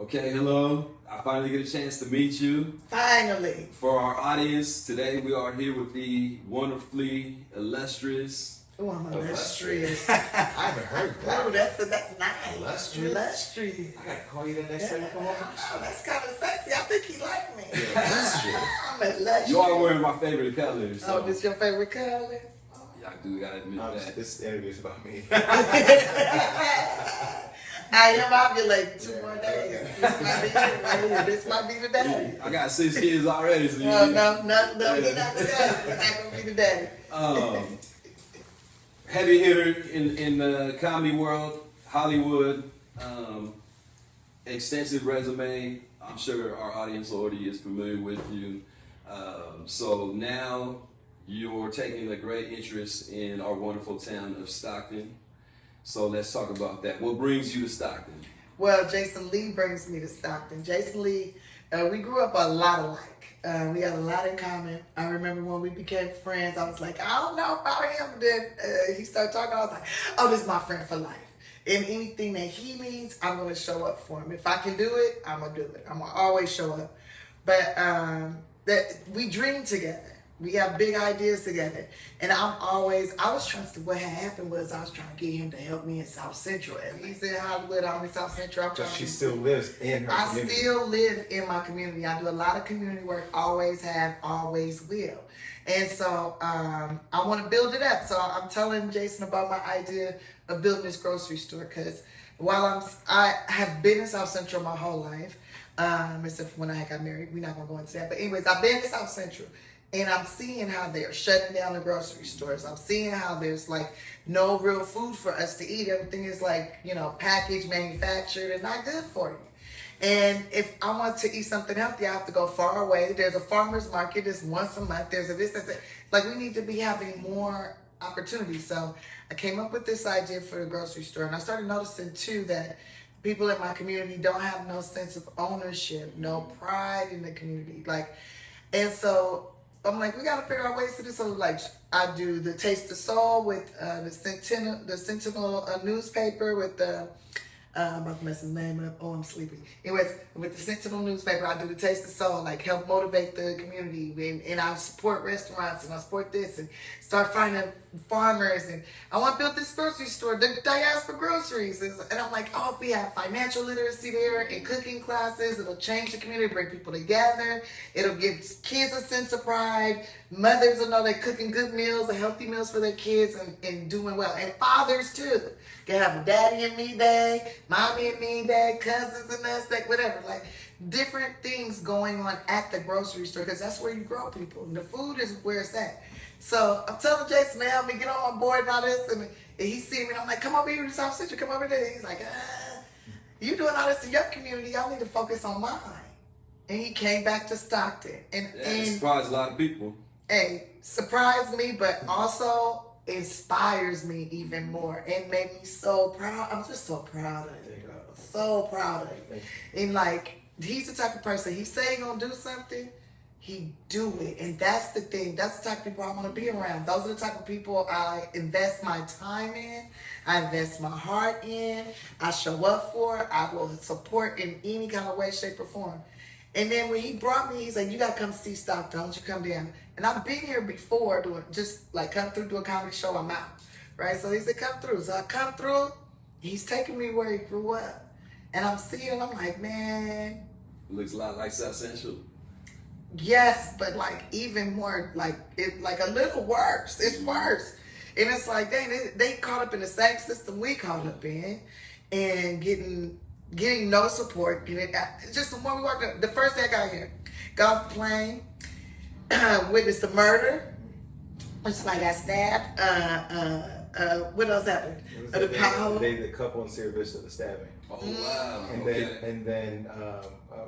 Okay, hello. I finally get a chance to meet you. Finally. For our audience, today we are here with the wonderfully illustrious. Oh, I'm illustrious. I haven't heard that. Oh, that's nice. Illustrious? Illustrious. I gotta call you the next time you come over. Oh, that's kind of sexy. I think he liked me. Illustrious. I'm illustrious. You are wearing my favorite colors. Oh, this your favorite color? Yeah, I do gotta admit that. This interview is about me. I am ovulating 2 more days. This might be it right here. This might be the day. I got 6 kids already. So No, we're not today. We're not gonna be today. Heavy hitter in the comedy world, Hollywood, extensive resume. I'm sure our audience already is familiar with you. So now you're taking a great interest in our wonderful town of Stockton. So let's talk about that. What brings you to Stockton? Well, Jason Lee brings me to Stockton. Jason Lee, we grew up a lot alike. We had a lot in common. I remember when we became friends, I was like, I don't know about him. Then he started talking. I was like, oh, this is my friend for life. And anything that he needs, I'm going to show up for him. If I can do it, I'm going to do it. I'm going to always show up. But that we dream together. We have big ideas together. And I was trying to, what had happened was I was trying to get him to help me in South Central. And he's in Hollywood, I'm in South Central. So she still lives in her community. I still live in my community. I do a lot of community work, always have, always will. And so I want to build it up. So I'm telling Jason about my idea of building this grocery store because while I have been in South Central my whole life, except for when I got married. We're not going to go into that. But anyways, I've been in South Central. And I'm seeing how they're shutting down the grocery stores. I'm seeing how there's like no real food for us to eat. Everything is like, packaged, manufactured, and not good for you. And if I want to eat something healthy, I have to go far away. There's a farmer's market. It's once a month. There's a this, that's it. Like we need to be having more opportunities. So I came up with this idea for the grocery store. And I started noticing too that people in my community don't have no sense of ownership, no pride in the community. And so I'm like, we gotta figure out ways to do so. Like, I do the Taste of Soul with the Sentinel newspaper with the I'm about to mess his name up. Oh, I'm sleepy. Anyways, with the Sentinel newspaper, I do the Taste of Soul, like help motivate the community, and I support restaurants and I support this and start finding farmers, and I want to build this grocery store that asks for groceries, and I'm like, oh, if we have financial literacy there and cooking classes, it'll change the community, bring people together, it'll give kids a sense of pride, mothers will know they're cooking good meals and healthy meals for their kids and doing well, and fathers too. Can have a daddy and me day, mommy and me day, cousins and us day, whatever. Like different things going on at the grocery store because that's where you grow people. And the food is where it's at. So I'm telling Jason to help me get on board and all this. And he's seeing me and I'm like, come over here to South Central, come over there. He's like, you doing all this in your community. Y'all need to focus on mine. And he came back to Stockton. And surprised a lot of people. Hey, surprised me, but also inspires me even more and made me so proud. I'm just so proud of you, bro. So proud of you. And like, he's the type of person, he say he gonna do something, he do it. And that's the thing. That's the type of people I want to be around. Those are the type of people I invest my time in. I invest my heart in. I show up for. I will support in any kind of way, shape, or form. And then when he brought me, he's like, you gotta come see Stockton. Why don't you come down? And I've been here before doing, just like come through, do a comedy show, I'm out. Right? So he said, come through. So I come through, he's taking me where he grew up. And I'm seeing, I'm like, man. It looks a lot like South Central. Yes, but like even more, like a little worse. It's worse. And it's like, dang, they caught up in the same system we caught up in and getting no support. Just when we walked, the first day I got here, got off the plane, witnessed a murder. Somebody got stabbed. What else happened? The couple in Sierra Vista, the stabbing. Oh wow! And then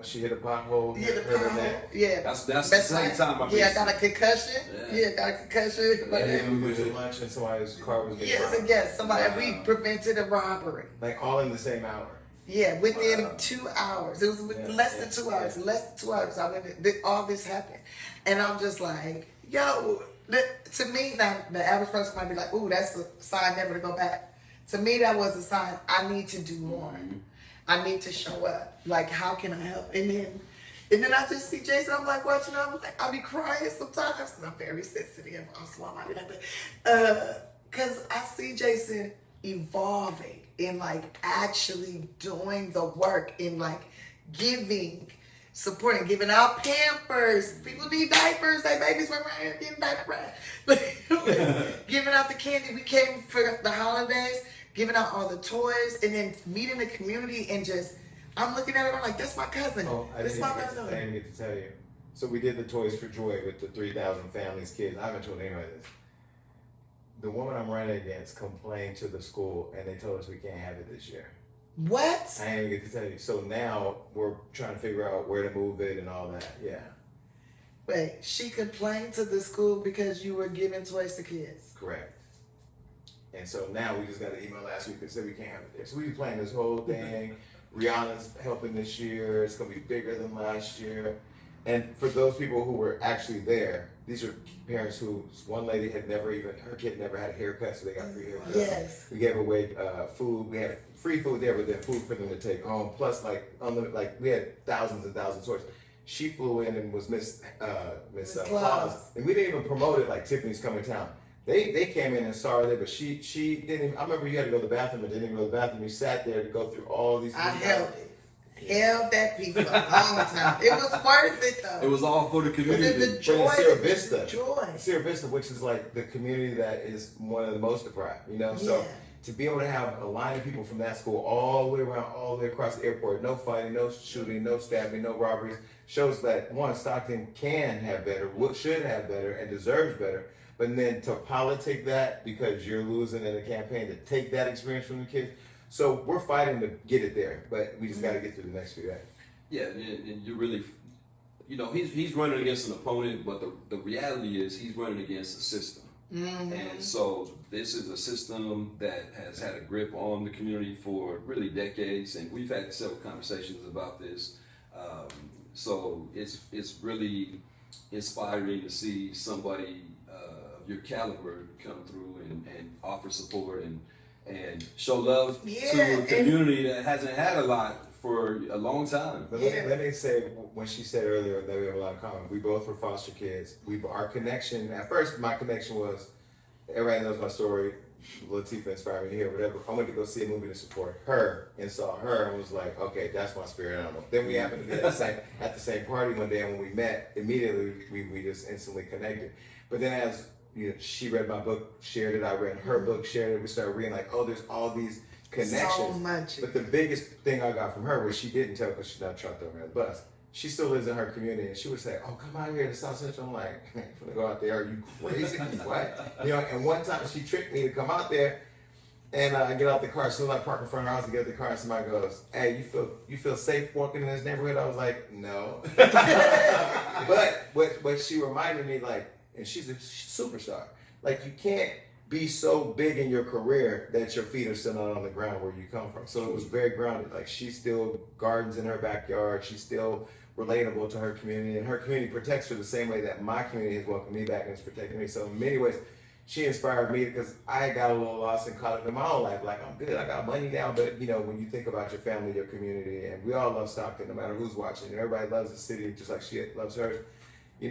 she hit a pothole. Hit a pothole. Yeah, that's the same time. I got a concussion. Got a concussion. And then we went to lunch and somebody's car was getting robbed. Yes. We prevented a robbery. Like all in the same hour. Yeah, within 2 hours. It was less than 2 hours. Less than 2 hours. All this happened. And I'm just like, yo, to me, now, the average person might be like, ooh, that's a sign never to go back. To me, that was a sign I need to do more. I need to show up. Like, how can I help? And then I just see Jason. I'm like watching. I'm like, I be crying sometimes because I'm very sensitive. Also, I might be like that. Because I see Jason evolving and like actually doing the work and like giving, supporting, giving out Pampers. People need diapers. They babies went around here getting diapers. Giving out the candy. We came for the holidays, giving out all the toys, and then meeting the community and just. I'm looking at it. I'm like, that's my cousin. Oh, I That's didn't my get cousin. I didn't get to tell you. So we did the Toys for Joy with the 3,000 families, kids. I haven't told anybody this. The woman I'm running against complained to the school, and they told us we can't have it this year. What? I didn't even get to tell you. So now we're trying to figure out where to move it and all that. Yeah, Wait, she complained to the school because you were giving toys to kids. correct. And so now we just got an email last week that said we can't have it there. So we planning this whole thing. Rihanna's helping this year. It's gonna be bigger than last year. And for those people who were actually there, these are parents who, one lady had never even, her kid never had a haircut, so they got free haircuts. Yes. We gave away food. We had free food there, but then food for them to take home. Plus, like unlimited, like we had thousands and thousands of toys. She flew in and was Miss Claus, and we didn't even promote it like Tiffany's coming to town. They came in and saw her there, but she didn't even, I remember you had to go to the bathroom and didn't even go to the bathroom. You sat there to go through all these I things. held it. Held that piece for a long time. It was worth it though. It was all for the community. The joy, Sierra Vista. the joy. Sierra Vista, which is like the community that is one of the most deprived, you know? So Yeah. to be able to have a line of people from that school all the way around, all the way across the airport, no fighting, no shooting, no stabbing, no robberies, shows that one, Stockton can have better, should have better, and deserves better. But then to politic that because you're losing in a campaign, to take that experience from the kids. So we're fighting to get it there, but we just got to get through the next few days. Yeah, and you really, you know, he's running against an opponent, but the reality is he's running against a system. And so this is a system that has had a grip on the community for really decades, and we've had several conversations about this. So it's really inspiring to see somebody of your caliber come through and offer support and show love to a community that hasn't had a lot for a long time. But let me say, when she said earlier that we have a lot in common, we both were foster kids. Our connection, at first my connection was, everybody knows my story, Latifah inspired me to hear whatever. I went to go see a movie to support her and saw her and was like, okay, that's my spirit animal. Then we happened to be at the same party one day, and when we met, immediately we just instantly connected. But then as she read my book, shared it, I read her book, shared it, we started reading like, oh, there's all these connections. So much. But the biggest thing I got from her, which she didn't tell because she's not trying to throw me on the bus, she still lives in her community, and she would say, oh, come out here to South Central. I'm like, man, I'm gonna go out there, are you crazy? What? And one time she tricked me to come out there, and I get out the car. As soon as I park in front of her house to get out the car, and somebody goes, hey, you feel safe walking in this neighborhood? I was like, no. But what she reminded me, like, and she's a superstar, like, you can't be so big in your career that your feet are still not on the ground where you come from. So it was very grounded. Like, she still gardens in her backyard. She's still relatable to her community, and her community protects her the same way that my community has welcomed me back and is protecting me. So in many ways, she inspired me because I got a little lost and caught up in my own life. Like, I'm good, I got money now, but when you think about your family, your community, and we all love Stockton, no matter who's watching, and everybody loves the city just like she loves hers. You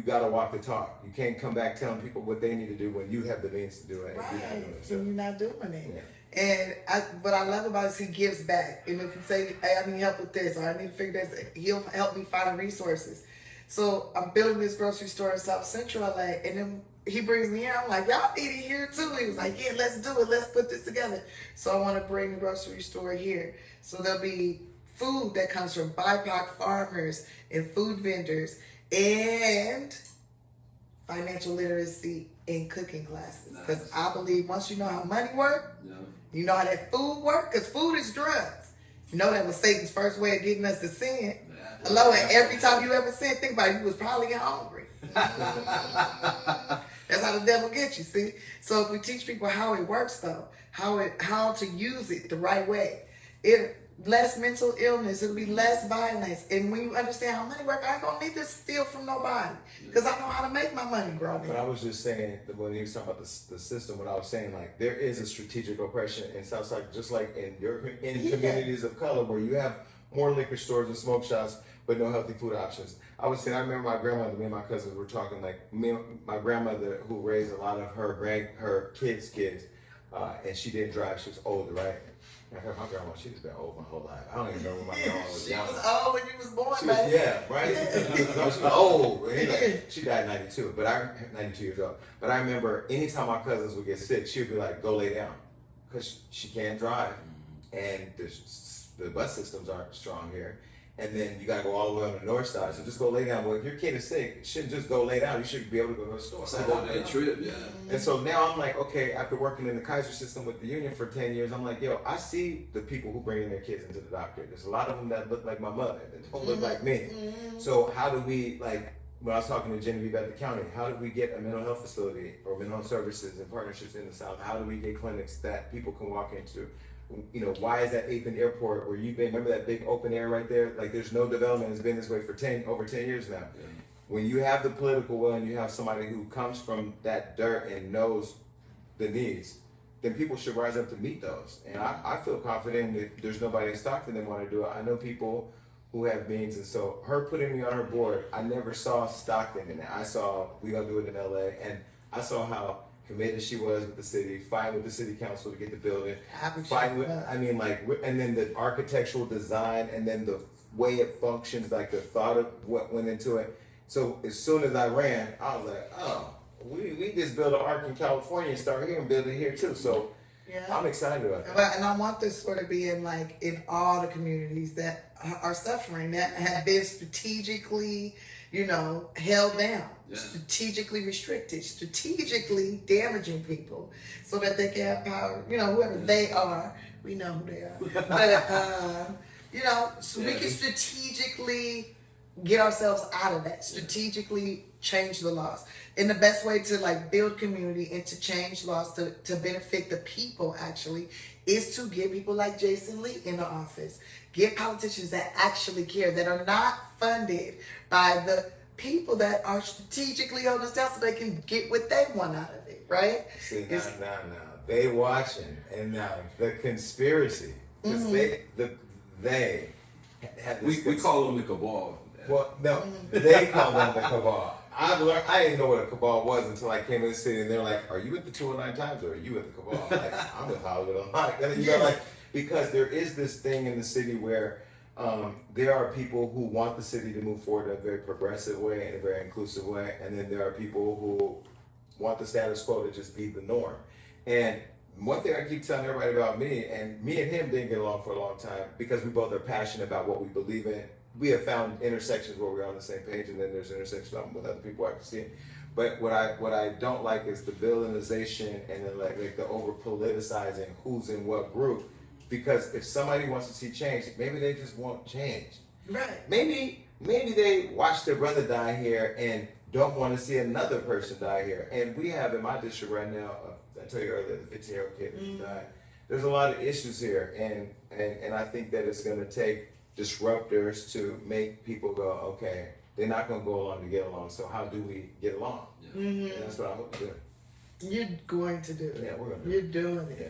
got to walk the talk. You can't come back telling people what they need to do when you have the means to do it. Right, and you're not doing it. and you're not doing it. Yeah. And what I love about it is he gives back. And if you say, hey, I need help with this, or I need to figure this, he'll help me find the resources. So I'm building this grocery store in South Central LA, and then he brings me here. I'm like, y'all need it here too. He was like, yeah, let's do it. Let's put this together. So I want to bring the grocery store here. So there'll be food that comes from BIPOC farmers and food vendors, and financial literacy and cooking classes. Because I believe once you know how money works, you know how that food works, because food is drugs. You know that was Satan's first way of getting us to sin. Hello, and every time you ever sin, think about it, you was probably hungry. That's how the devil gets you, see? So if we teach people how it works, though, how to use it the right way, less mental illness. It'll be less violence. And when you understand how money works, I ain't gonna need to steal from nobody because I know how to make my money grow. But I was just saying that when you was talking about the system, what I was saying, like there is a strategic oppression in Southside, just like in communities of color where you have more liquor stores and smoke shops, but no healthy food options. I was saying, I remember my grandmother, me and my cousins were talking, like my grandmother who raised a lot of her kids, and she didn't drive. She was older, right? My grandma, she's been old my whole life. I don't even know when my grandma was young. She was old when you was born, man. Yeah, right? No, she was old. She died 92, 92 years old. But I remember anytime my cousins would get sick, she would be like, go lay down. Because she can't drive. And the bus systems aren't strong here. And then you gotta go all the way on the north side. So just go lay down. Well, if your kid is sick, you shouldn't just go lay down. You should be able to go to the store. It's a whole day trip, yeah. And so now I'm like, okay, after working in the Kaiser system with the union for 10 years, I'm like, yo, I see the people who bring in their kids into the doctor. There's a lot of them that look like my mother, that don't look like me. So how do we, like, when I was talking to Genevieve at the county, how do we get a mental health facility or mental health services and partnerships in the South? How do we get clinics that people can walk into? You know, why is that 8th and Airport where you've been, remember that big open air right there? Like there's no development, it's been this way for over 10 years now. Yeah. When you have the political will and you have somebody who comes from that dirt and knows the needs, then people should rise up to meet those. And I feel confident that there's nobody in Stockton that want to do it. I know people who have means, and so her putting me on her board, I never saw Stockton in it. I saw we gonna do it in LA, and I saw how committed she was with the city, fighting with the city council to get the building, fighting with, I mean, like, and then the architectural design, and then the way it functions, like the thought of what went into it. So as soon as I ran, I was like, oh, we just built an arc in California and start here and build it here too. So yeah. I'm excited about that. And I want this sort of being like in all the communities that are suffering, that have been strategically, you know, held down, strategically restricted, strategically damaging people so that they can have power, you know, whoever they are, we know who they are. But, you know, so we can strategically get ourselves out of that, strategically change the laws. And the best way to like build community and to change laws to benefit the people actually is to get people like Jason Lee in the office. Get politicians that actually care, that are not funded by the people that are strategically holding us down so they can get what they want out of it, right? See, now, they watching, and now the conspiracy, because they have this. We call them the cabal. Well, no, they call them the cabal. I didn't know what a cabal was until I came in the city, and they're like, "Are you with the 209 Times, or are you with the cabal?" I'm like, I'm with Hollywood Unkocked. And you know, like, because there is this thing in the city where there are people who want the city to move forward in a very progressive way, in a very inclusive way, and then there are people who want the status quo to just be the norm. And one thing I keep telling everybody about me and him didn't get along for a long time because we both are passionate about what we believe in. We have found intersections where we're on the same page, and then there's intersections with other people I can see. But what I don't like is the villainization and then like the over politicizing who's in what group. Because if somebody wants to see change, maybe they just want change. Right. Maybe they watched their brother die here and don't want to see another person die here. And we have in my district right now, I told you earlier, the 15-year-old kid who died. There's a lot of issues here, and I think that it's going to take disruptors to make people go, okay, they're not going to go along to get along, so how do we get along? Yeah. And that's what I hope to do. You're going to do it. Yeah, we're going to do it. You're doing it. Yeah.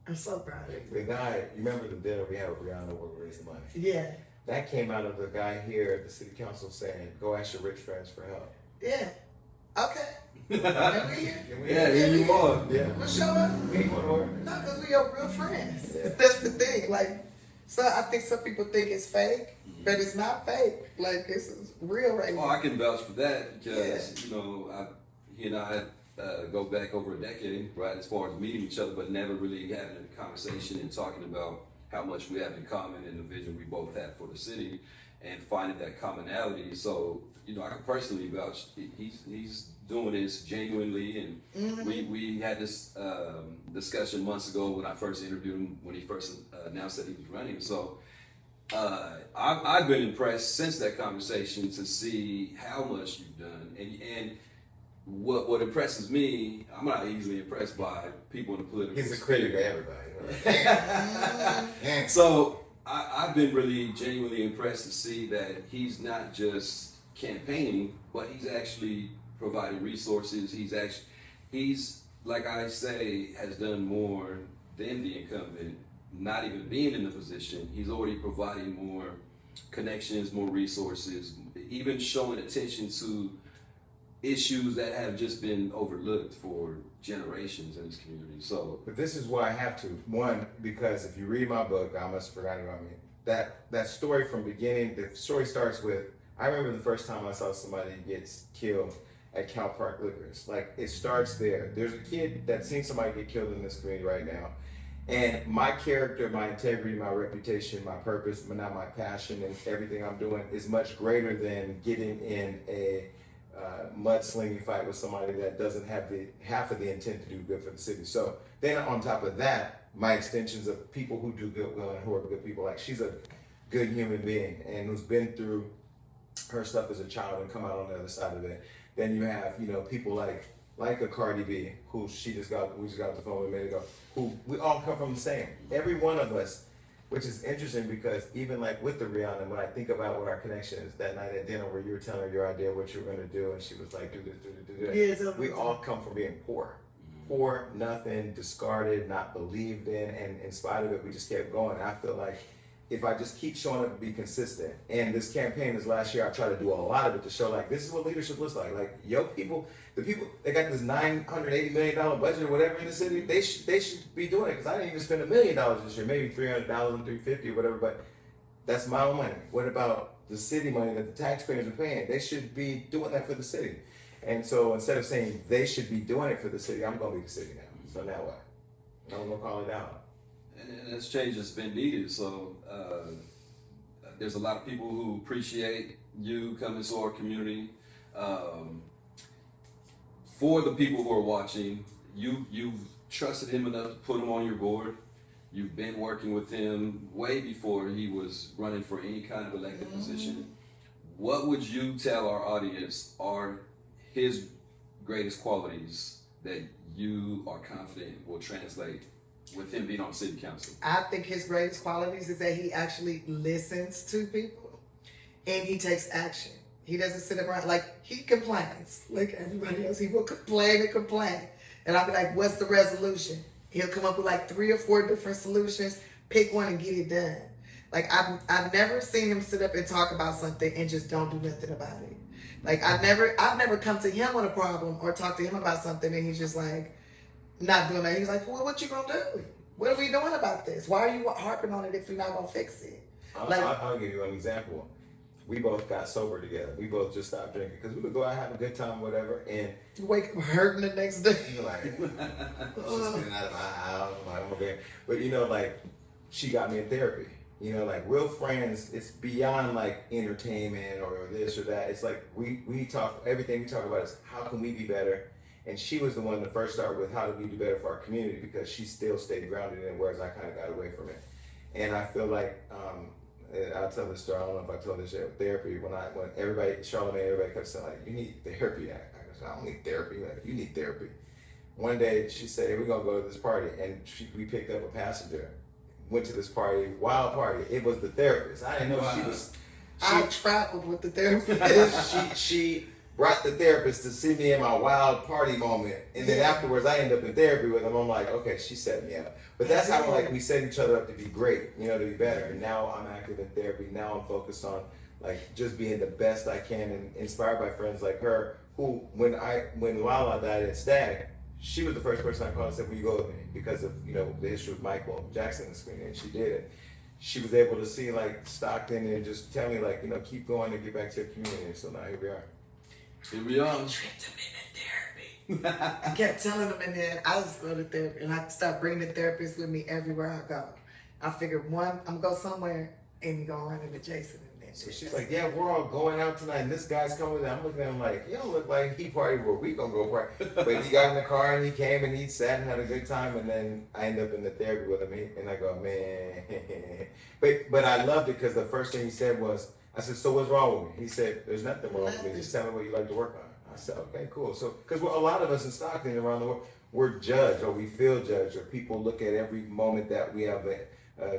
I'm so proud of you. The guy, you remember the dinner we had with Brianna where we raised the money? Yeah. That came out of the guy here at the city council saying, go ask your rich friends for help. Yeah. Okay. Remember here? Yeah, here you are. Yeah. We'll show up. We ain't going to work. No, because we are real friends. Yeah. That's the thing. Like, so I think some people think it's fake, but it's not fake. Like, it's real right now. Oh, I can vouch for that because, you know, he and I go back over a decade, right, as far as meeting each other, but never really having a conversation and talking about how much we have in common and the vision we both have for the city and finding that commonality. So, you know, I can personally vouch, he's doing this genuinely, and we had this discussion months ago when I first interviewed him, when he first announced that he was running. So I've been impressed since that conversation to see how much you've done, and what impresses me, I'm not easily impressed by people in the political He's a sphere. critic of everybody. Right? So I've been really genuinely impressed to see that he's not just campaigning, but he's actually providing resources. He's like I say, has done more than the incumbent, not even being in the position. He's already providing more connections, more resources, even showing attention to issues that have just been overlooked for generations in this community. So, But this is why I have to. One, because if you read my book, I must have forgotten about me. That story from beginning, the story starts with, I remember the first time I saw somebody gets killed at Cal Park Liquors. Like, it starts there. There's a kid that's seen somebody get killed in this community right now. And my character, my integrity, my reputation, my purpose, but not my passion and everything I'm doing is much greater than getting in a mudslinging fight with somebody that doesn't have the half of the intent to do good for the city. So then on top of that, my extensions of people who do good will and who are good people, like she's a good human being and who's been through her stuff as a child and come out on the other side of it. Then you have, you know, people like a Cardi B, who we just got off the phone with a minute ago, who we all come from the same. Every one of us, which is interesting because even like with the Rihanna, when I think about what our connection is that night at dinner where you were telling her your idea, what you were gonna do, and she was like, do this. Yeah, We all come from being poor. Poor, nothing, discarded, not believed in, and in spite of it, we just kept going. I feel like if I just keep showing up and be consistent, and this campaign this last year, I try to do a lot of it to show like, this is what leadership looks like. Like, the people, they got this $980 million budget or whatever in the city, they should be doing it, because I didn't even spend $1 million this year, maybe $300,000, $350 or whatever, but that's my own money. What about the city money that the taxpayers are paying? They should be doing that for the city. And so instead of saying they should be doing it for the city, I'm gonna be the city now. So now what? I'm gonna call it out. and this change has been needed. So there's a lot of people who appreciate you coming to our community. For the people who are watching, you've trusted him enough to put him on your board. You've been working with him way before he was running for any kind of elected position. What would you tell our audience are his greatest qualities that you are confident will translate with him being on city council? I think his greatest qualities is that he actually listens to people and he takes action. He doesn't sit around, like, he complains like everybody else. He will complain and complain. And I'll be like, what's the resolution? He'll come up with like 3 or 4 different solutions, pick one and get it done. Like, I've never seen him sit up and talk about something and just don't do nothing about it. Like, I've never come to him with a problem or talk to him about something and he's just like, not doing that. He's like, well, what you gonna do? What are we doing about this? Why are you harping on it if you're not gonna fix it? I'll give you an example. We both got sober together. We both just stopped drinking because we would go out, have a good time, whatever, and you wake up hurting the next day. you're like, she's getting out of my house. I'm like, okay. But you know, like, she got me in therapy. You know, like, real friends, it's beyond like entertainment or this or that. It's like we talk, everything we talk about is how can we be better? And she was the one to first start with how do we do better for our community, because she still stayed grounded in it, whereas I kind of got away from it. And I feel like, I'll tell this story, I don't know if I told this yet with therapy, when everybody, Charlamagne, everybody kept saying like, you need therapy. I said, I don't need therapy. Like, you need therapy. One day she said, hey, we're gonna go to this party, and we picked up a passenger, went to this party, wild party. It was the therapist. I didn't know she was. I traveled with the therapist. she brought the therapist to see me in my wild party moment, and then afterwards I ended up in therapy with him. I'm like, okay, she set me up. But that's how like we set each other up to be great, you know, to be better. And now I'm active in therapy. Now I'm focused on like just being the best I can, and inspired by friends like her, who when Lala died at Stag, she was the first person I called and said, will you go with me? Because of, you know, the history of Michael Jackson and screen, and she did it. She was able to see like Stockton and just tell me like, you know, keep going and get back to your community. So now here we are. Here we are. I tricked him into therapy. I kept telling him, and then I just go to therapy, and I start bringing the therapist with me everywhere I go. I figured, one, I'm gonna go somewhere, and he gonna run into Jason. So she's like, yeah, we're all going out tonight, and this guy's coming with it. I'm looking at him like, you don't look like he partied where we gonna go party. But he got in the car, and he came, and he sat and had a good time, and then I end up in the therapy with him, and I go, man. But I loved it, because the first thing he said was, I said, so what's wrong with me? He said, there's nothing wrong with me. Just tell me what you like to work on. I said, okay, cool. So, because a lot of us in Stockton around the world, we're judged, or we feel judged, or people look at every moment that we have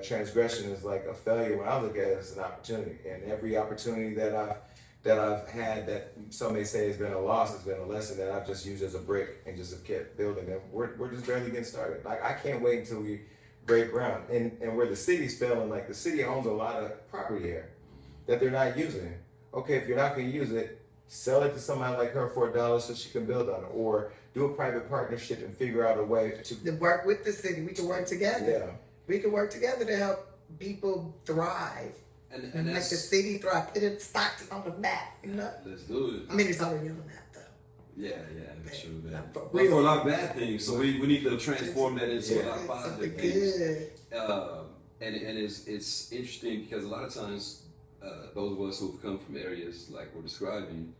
transgression is like a failure when I look at it as an opportunity. And every opportunity that I've had that some may say has been a loss, has been a lesson that I've just used as a brick and just have kept building. And we're just barely getting started. Like, I can't wait until we break ground. And where the city's failing, like the city owns a lot of property here that they're not using. Okay, if you're not gonna use it, sell it to somebody like her for $1 so she can build on it, or do a private partnership and figure out a way To work with the city, we can work together. Yeah. We can work together to help people thrive And and make the city thrive. Put it Stockton on the map, you know. let's do it. I mean, it's already on the map though. Yeah, that's true. Not for But real. for a lot of bad things, so we need to transform that into a lot of Something positive things. good. And it's interesting because a lot of times those of us who've come from areas like we're describing,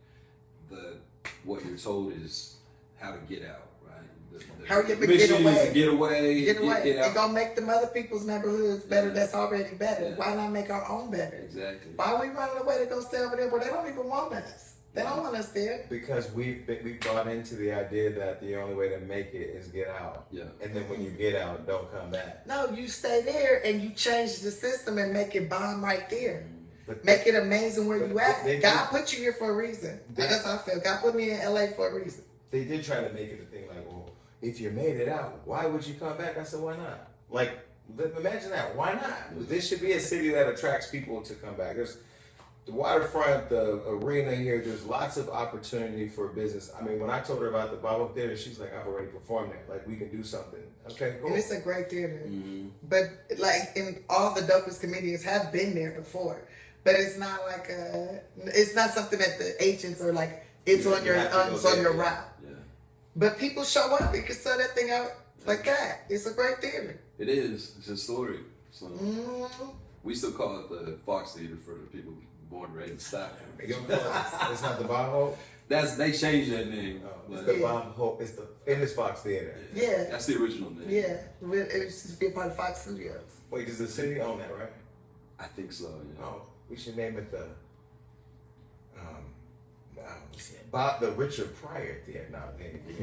what you're told is how to get out, right? Hurry up and mission get away. is to get away. Get away. Get out. It's gonna make them other people's neighborhoods better. Yeah. That's already better. Yeah. Why not make our own better? Exactly. Why are we running away to go stay over there where they don't even want us? They don't want us there. Because we've bought into the idea that the only way to make it is get out. Yeah. And then when you get out, don't come back. No, you stay there and you change the system and make it bomb right there. But Make it amazing where But you at. they- God put you here for a reason. That's how I feel. God put me in LA for a reason. they did try to make it a thing like, well, if you made it out, why would you come back? I said, why not? Like, imagine that. Why not? This should be a city that attracts people to come back. There's the waterfront, the arena here. There's lots of opportunity for business. I mean, when I told her about the Bible Theater, she's like, I've already performed there. Like, we can do something. Okay, cool. And it's a great theater. Mm-hmm. But like in all the dopest comedians have been there before. But it's not like it's not something that the agents are like, it's on your have to go it's on there, your yeah. route. Yeah. But people show up, you can sell that thing out like that. It's a great theater. It is. It's historic. So Mm. we still call it the Fox Theater for the people born and raised in Stockton. It's not the Bob Hope. They changed that name. It's but the Bob Hope. It's the it is Fox Theater. Yeah. That's the original name. Yeah. It was just be a part of Fox Studios. Wait, does the city own that, right? I think so. Yeah. Oh, we should name it the Bob the Richard Pryor Theater.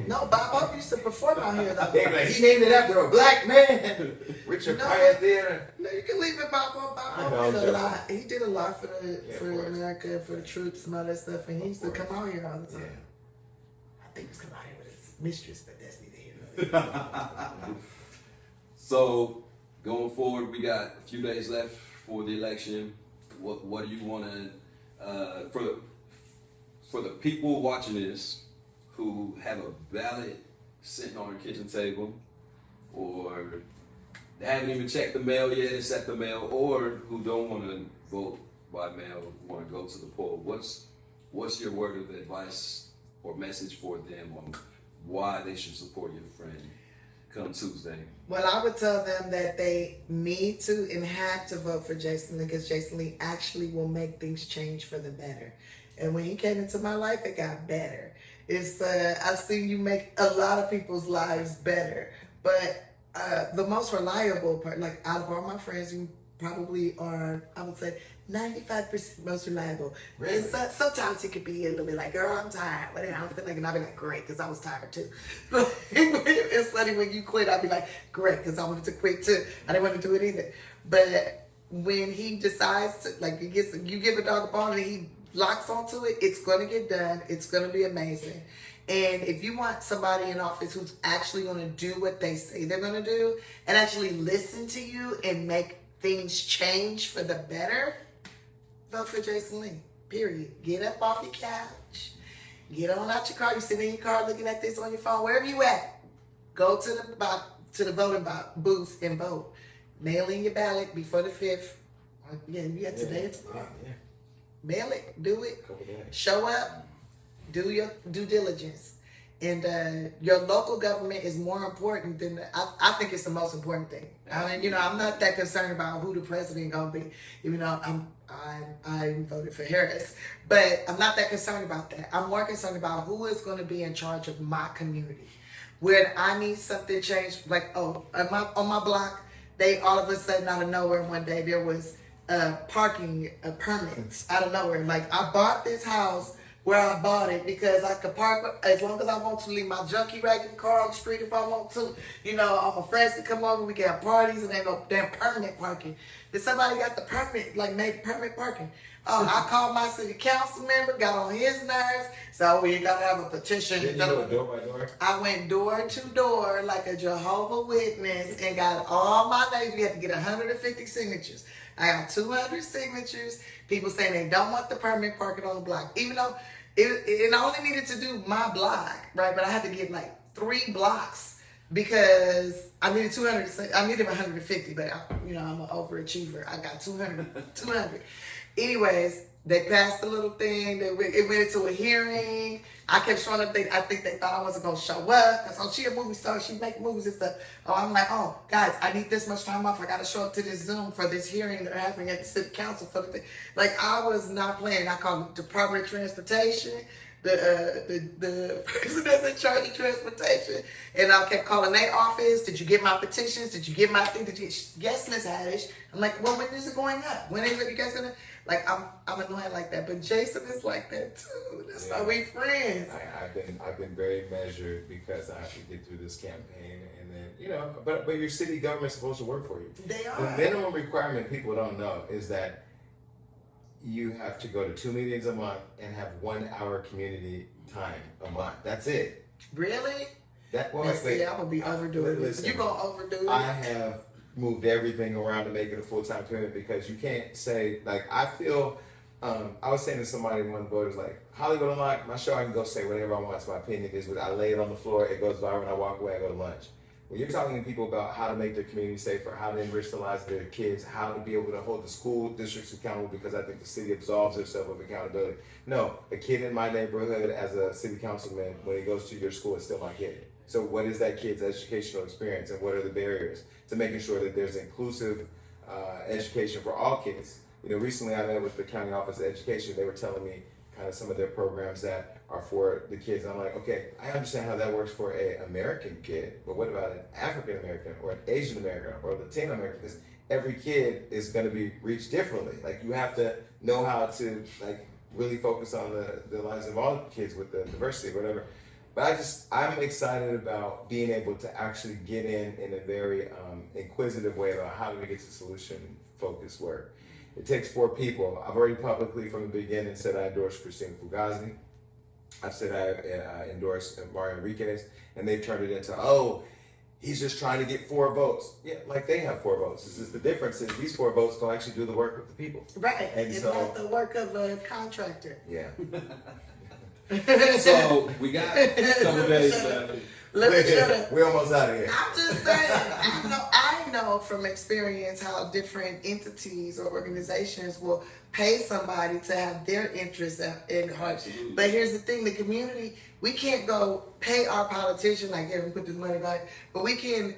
No, Bob Hope used to perform out here though. He named it after a black man. Richard No. Pryor Theater. No, you can leave it Bob Hope. Bob I Hope know, did a Joe. lot. He did a lot for of for course. America, for the troops and all that stuff, and he used to Of come course. out here all the time. Yeah. I think he's coming out here with his mistress, but that's neither here nor there. So going forward, we got a few days left for the election. What do you want to for the people watching this who have a ballot sitting on their kitchen table, or they haven't even checked the mail yet, it's at the mail, or who don't want to vote by mail, want to go to the poll? What's your word of advice or message for them on why they should support your friend come Tuesday? Well, I would tell them that they need to and have to vote for Jason Lee, because Jason Lee actually will make things change for the better. And when he came into my life, it got better. I've seen you make a lot of people's lives better. But the most reliable part, like out of all my friends, you probably are, I would say, 95% most reliable. Really? And sometimes he could be a little bit like, girl, I'm tired. But then I don't feel like, and I'll be like, great, because I was tired too. It's funny when you quit, I'll be like, great, because I wanted to quit too. I didn't want to do it either. But when he decides to, like, you give a dog a bone and he locks onto it, it's going to get done. It's going to be amazing. And if you want somebody in office who's actually going to do what they say they're going to do and actually listen to you and make things change for the better, vote for Jason Lee. Period. Get up off your couch. Get on out your car. You sit in your car looking at this on your phone, wherever you at. Go to the voting booth and vote. Mail in your ballot before the 5th. Yeah, today it's tomorrow. Yeah. Mail it. Do it. Couple days. Show up. Do your due diligence. And your local government is more important than I think it's the most important thing. I mean, I'm not that concerned about who the president gonna be, even though I voted for Harris, but I'm not that concerned about that. I'm more concerned about who is going to be in charge of my community. When I need something changed, like on my block, they all of a sudden out of nowhere one day there was parking permits out of nowhere. Like, I bought this house where I bought it because I could park as long as I want to, leave my junkie raggedy car on the street if I want to. You know, all my friends can come over, we can have parties, and they go damn permanent parking. Then somebody got the permit, like made permanent parking. Oh, I called my city council member, got on his nerves, so we gotta have a petition. Didn't you go door by door? I went door to door like a Jehovah Witness and got all my names. We had to get 150 signatures. I got 200 signatures. People saying they don't want the permanent parking on the block, even though it only needed to do my block, right? But I had to get like 3 blocks because I needed 200. I needed 150, but I'm an overachiever. I got 200. 200. Anyways, they passed the little thing. It went into a hearing. I kept showing up. I think they thought I wasn't going to show up. Because, she a movie star. She make movies and stuff. Oh, I'm like, guys, I need this much time off. I got to show up to this Zoom for this hearing they're having at the city council for the thing. Like, I was not playing. I called the Department of Transportation, the person that's in charge of transportation. And I kept calling their office. Did you get my petitions? Did you get my thing? Yes, Miss Haddish. I'm like, well, when is it going up? When is it you guys going to... Like, I'm annoyed like that, but Jason is like that too. That's why we friends. I've been very measured because I have to get through this campaign, and then but your city government's supposed to work for you. They are. The minimum requirement people don't know is that you have to go to 2 meetings a month and have 1 hour community time a month. That's it. Really? I'm gonna be overdoing it. You gonna overdo it? I have moved everything around to make it a full-time commitment because you can't say, like, I feel, I was saying to somebody, one of the voters, like, Hollywood Unlocked, my show, I can go say whatever I want, it's my opinion is, but I lay it on the floor, it goes viral, and I walk away, I go to lunch. When you're talking to people about how to make their community safer, how to enrich the lives of their kids, how to be able to hold the school districts accountable, because I think the city absolves itself of accountability. No, a kid in my neighborhood as a city councilman, when he goes to your school, is still my kid. So what is that kid's educational experience, and what are the barriers to making sure that there's inclusive education for all kids? Recently I met with the county office of education. They were telling me kind of some of their programs that are for the kids. I'm like, okay, I understand how that works for an American kid, but what about an African American or an Asian American or Latino American? Because every kid is going to be reached differently. Like, you have to know how to really focus on the lives of all kids with the diversity, whatever. But I'm excited about being able to actually get in a very inquisitive way about how do we get to solution-focused work. It takes 4 people. I've already publicly from the beginning said I endorse Christina Fugazi. I've said I endorse Mario Enriquez, and they've turned it into, he's just trying to get 4 votes. Yeah, like they have 4 votes. It's just the difference is these 4 votes don't actually do the work of the people. Right, it's not the work of a contractor. Yeah. So we got a couple days left. We almost out of here. I'm just saying, I know from experience how different entities or organizations will pay somebody to have their interests in heart. But here's the thing, the community, we can't go pay our politician like, we put this money back, but we can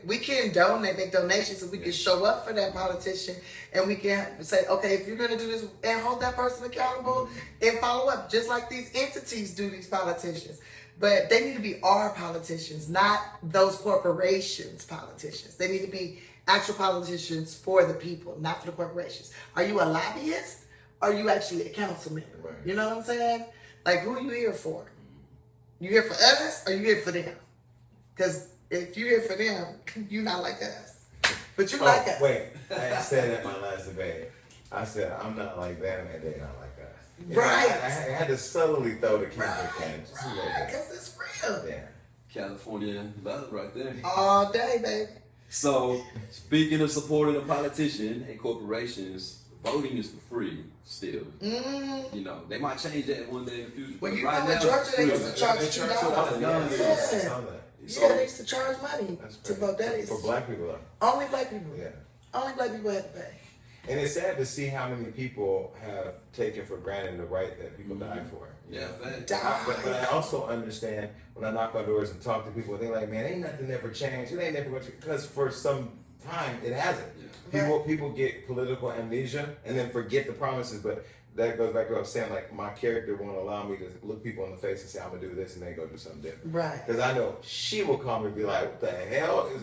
donate, make donations, so we can show up for that politician, and we can say, okay, if you're gonna do this, and hold that person accountable and follow up, just like these entities do these politicians. But they need to be our politicians, not those corporations' politicians. They need to be actual politicians for the people, not for the corporations. Are you a lobbyist? Or are you actually a councilman? Right. You know what I'm saying? Like, who are you here for? You here for us, or you here for them? Because if you're here for them, you're not like us. But you like us. Wait, I said at my last debate, I said, I'm not like them, and they're not like us. Right. I had to subtly throw the chemical can just a little bit. Because it's real. Yeah. California love right there. All day, baby. So, speaking of supporting a politician and corporations, voting is for free still. They might change that one day in the future. Well, you right know, now, in Georgia, it's they free. used to charge $2. Yeah. They used to charge money to vote. That is for black people, though. only black people. Yeah. Only black people had to pay. And it's sad to see how many people have taken for granted the right that people died for. Yeah, fact. But I also understand when I knock on doors and talk to people, they're like, man, ain't nothing ever changed. It ain't never going to, because for some time, it hasn't. Yeah. People get political amnesia and then forget the promises, but that goes back to what I was saying, like my character won't allow me to look people in the face and say, I'm gonna do this and then go do something different. Right. Because I know she will come and be like, what the hell is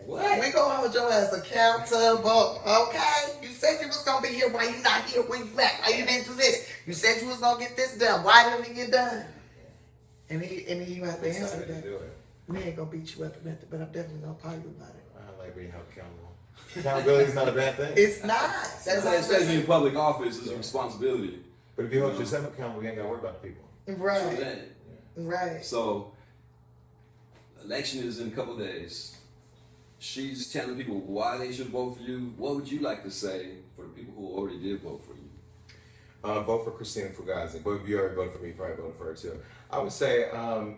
what? We gonna hold your ass accountable, okay? You said you was gonna be here. Why you not here? Where you at? Why you didn't do this? You said you was gonna get this done. Why didn't it get done? And you have to answer Excited to that. do it. We ain't gonna beat you up about it, but I'm definitely gonna call you about it. I like being held accountable. Accountability is not a bad thing. It's not. That's all I'm Especially saying. in public office, it's a responsibility. But if you hold yourself accountable, you ain't gotta worry about the people. True Right. that. Right. So, election is in a couple days. She's telling people why they should vote for you. What would you like to say for the people who already did vote for you? Vote for Christina Fugazi. But if you already voted for me, probably voted for her too. I would say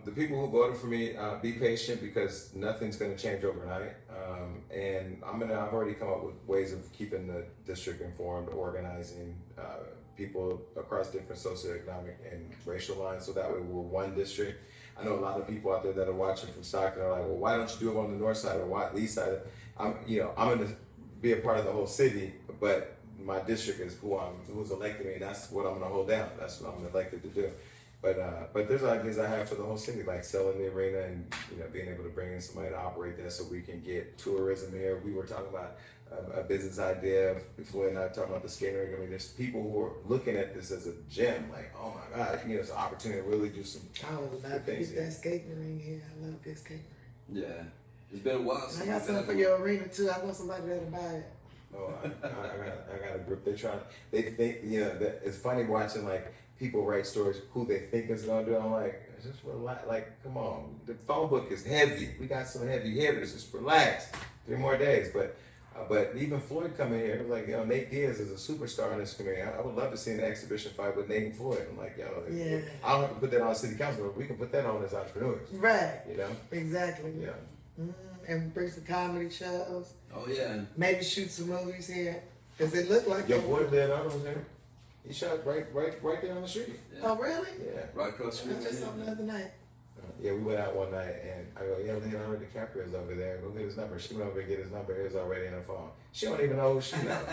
the people who voted for me, be patient because nothing's going to change overnight. And I've already come up with ways of keeping the district informed, organizing people across different socioeconomic and racial lines, so that way we're one district. I know a lot of people out there that are watching from Stockton are like, well, why don't you do it on the north side or why the east side? I'm going to be a part of the whole city, but my district is who's elected me, and that's what I'm going to hold down. That's what I'm elected to do. But there's ideas I have for the whole city, like selling the arena and being able to bring in somebody to operate that, so we can get tourism here. We were talking about a business idea. Floyd and I talking about the skating rink. I mean, there's people who are looking at this as a gem, like, oh my God, it's an opportunity to really do some. I would love to get that skating ring here. I love this skating ring. Yeah, it's been a while. I got something for your arena too. I know somebody that'll buy it. Oh, I got a group. They think that it's funny watching like people write stories who they think is gonna do. I'm like, just relax. Like, come on, the phone book is heavy. We got some heavy hitters. Just relax. 3 more days, but even Floyd coming here, it was like, Nate Diaz is a superstar in this community. I would love to see an exhibition fight with Nate and Floyd. I'm like, Yeah. I don't have to put that on city council, but we can put that on as entrepreneurs. Right. Exactly. Yeah. And bring some comedy shows. Oh yeah. Maybe shoot some movies here. Cause it looked like Your boy Leonardo was there. He shot right there on the street. Yeah. Oh really? Yeah. Right across the I street. just something the other night. Yeah, we went out one night and I go, Leonardo DiCaprio's over there. Go get his number. She went over to get his number. It was already in her phone. She don't even know who she knows.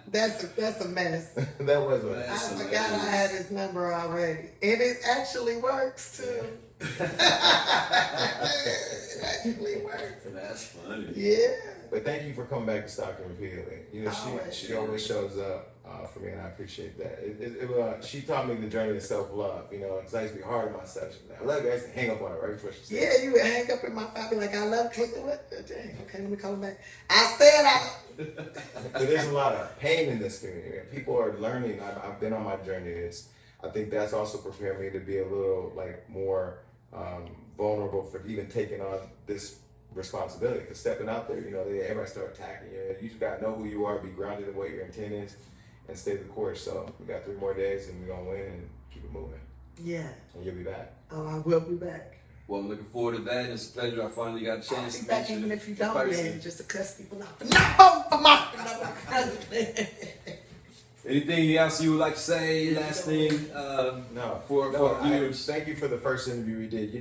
That's a mess. That was a I mess. forgot I had his number already. And it actually works too. It actually works. That's funny. Yeah. But thank you for coming back to Stockton repeatedly. She always shows up for me, and I appreciate that. She taught me the journey of self-love. Because I used to be hard on myself. I love you. I used to hang up on her right before she said. Yeah, you would hang up in my phone, be like, I love clicking with. Dang, okay, let me call him back. I said But there's a lot of pain in this community. People are learning. I've been on my journey. I think that's also prepared me to be a little more vulnerable for even taking on this responsibility. Because stepping out there, everybody start attacking you. You just gotta know who you are, be grounded in what your intent is, and stay the course. So we got 3 more days, and we're gonna win and keep it moving. Yeah. And you'll be back. Oh, I will be back. Well, I'm looking forward to that. It's a pleasure. I finally got a I'll chance be to back meet you even if you in don't person. win, just to cuss people out. For not voting for my president. Anything else you would like to say? Last thing for viewers. Thank you for the first interview we did.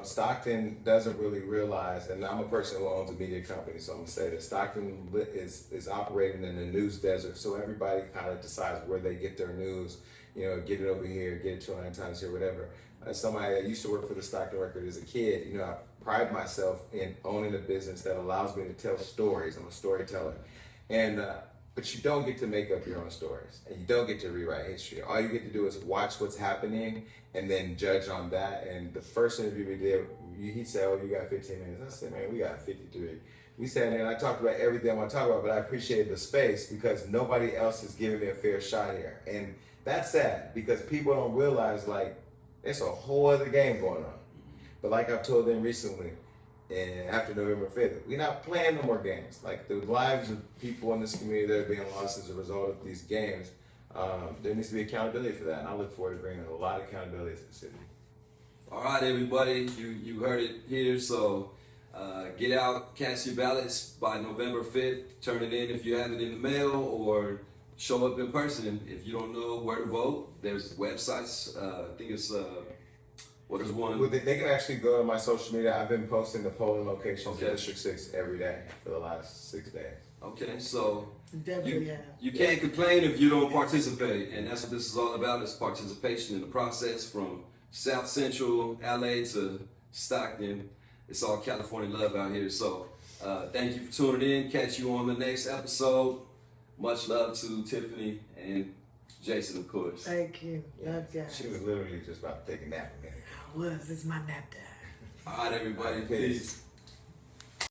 Stockton doesn't really realize, and I'm a person who owns a media company, so I'm gonna say that Stockton is operating in a news desert. So everybody kind of decides where they get their news. Get it over here, get it 200 times here, whatever. As somebody that used to work for the Stockton Record as a kid, I pride myself in owning a business that allows me to tell stories. I'm a storyteller, but you don't get to make up your own stories, and you don't get to rewrite history. All you get to do is watch what's happening and then judge on that. And the first interview we did, he said, "Oh, you got 15 minutes." I said, "Man, we got 53." We sat there and I talked about everything I want to talk about, but I appreciated the space because nobody else is giving me a fair shot here. And that's sad because people don't realize, it's a whole other game going on. But like I've told them recently, and after November 5th, we're not playing no more games. Like the lives of people in this community that are being lost as a result of these games, there needs to be accountability for that. And I look forward to bringing a lot of accountability to the city. All right, everybody, you heard it here. So get out, cast your ballots by November 5th. Turn it in if you have it in the mail, or show up in person. If you don't know where to vote, there's websites. I think it's What is one? Well, they can actually go to my social media. I've been posting the polling locations Okay. in District 6 every day for the last 6 days. Okay, so Definitely have. you can't complain if you don't participate, and that's what this is all about, is participation in the process from South Central LA to Stockton. It's all California love out here. So thank you for tuning in. Catch you on the next episode. Much love to Tiffany and Jason, of course. Thank you. Love guys. She was literally just about to take a nap a minute. I was. It's my nap time. All right, everybody. Peace.